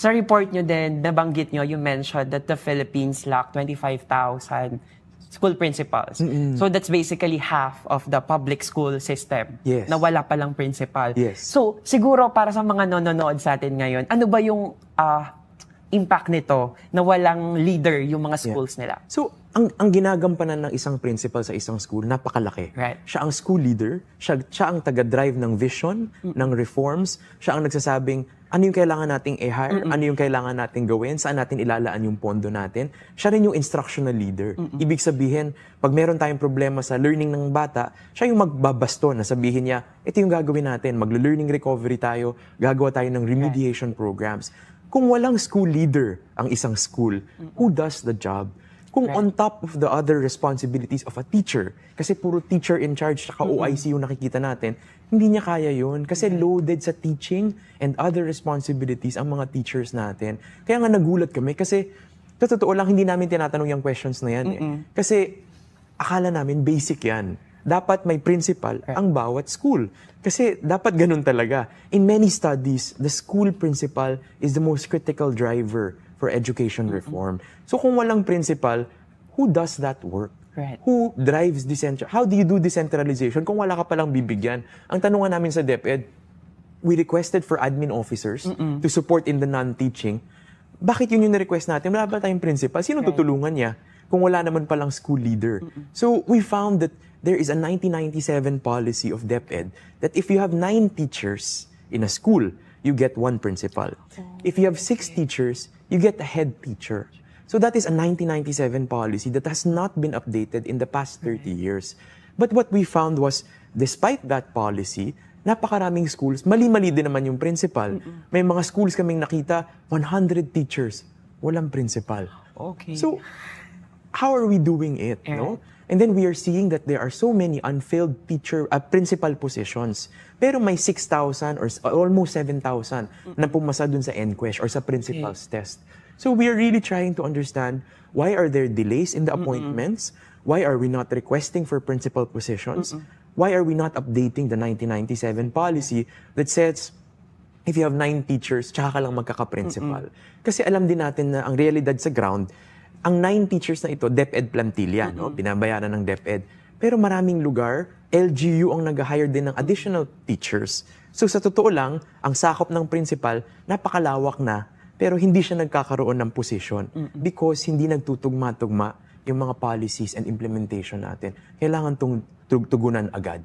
Sa report nyo din, nabanggit nyo, you mentioned that the Philippines lack 25,000 school principals. So that's basically half of the public school system Yes. na wala palang principal. Yes. So siguro para sa mga nanonood sa atin ngayon, ano ba yung impact nito na walang leader yung mga schools nila? So, ang ginagampanan ng isang principal sa isang school, napakalaki. Right. Siya ang school leader, siya ang taga-drive ng vision, ng reforms, siya ang nagsasabing, ano yung kailangan nating i-hire, ano yung kailangan nating gawin, saan natin ilalaan yung pondo natin. Siya rin yung instructional leader. Ibig sabihin, pag meron tayong problema sa learning ng bata, siya yung magbabasto na sabihin niya, ito yung gagawin natin, maglo-learning recovery tayo, gagawa tayo ng remediation programs. Kung walang school leader ang isang school, who does the job? Kung on top of the other responsibilities of a teacher, kasi puro teacher in charge saka OIC yung nakikita natin, hindi niya kaya yun kasi loaded sa teaching and other responsibilities ang mga teachers natin. Kaya nga nagulat kami kasi sa totoo lang hindi namin tinatanong yung questions na yan. Kasi akala namin basic yan. Dapat may principal ang bawat school. Kasi dapat ganun talaga. In many studies, the school principal is the most critical driver for education reform. So kung walang principal, who does that work? Right. Who drives how do you do decentralization kung wala ka palang bibigyan? Ang tanungan namin sa DepEd, we requested for admin officers to support in the non-teaching. Bakit yun yung na-request natin? Wala ba tayong principal? Sino tutulungan niya kung wala naman palang school leader? So we found that there is a 1997 policy of DepEd that if you have 9 teachers in a school, you get 1 principal. If you have 6 teachers, you get a head teacher. So that is a 1997 policy that has not been updated in the past 30 years. But what we found was, despite that policy, napakaraming schools, mali-mali din naman yung principal. May mga schools kaming nakita, 100 teachers, walang principal. Okay. So, how are we doing it, no? And then we are seeing that there are so many unfilled principal positions. Pero may 6,000 or almost 7,000 na pumasa dun sa NQuest or sa principal's test. So we are really trying to understand why are there delays in the appointments? Why are we not requesting for principal positions? Why are we not updating the 1997 policy that says if you have 9 teachers, tsaka ka lang magkaka-principal? Kasi alam din natin na ang realidad sa ground, ang 9 teachers na ito, DepEd plantilla, no? Binabayaran ng DepEd. Pero maraming lugar, LGU ang nag-hire din ng additional teachers. So sa totoo lang, ang sakop ng principal, napakalawak na, pero hindi siya nagkakaroon ng position because hindi nagtutugma-tugma yung mga policies and implementation natin. Kailangan tugunan agad.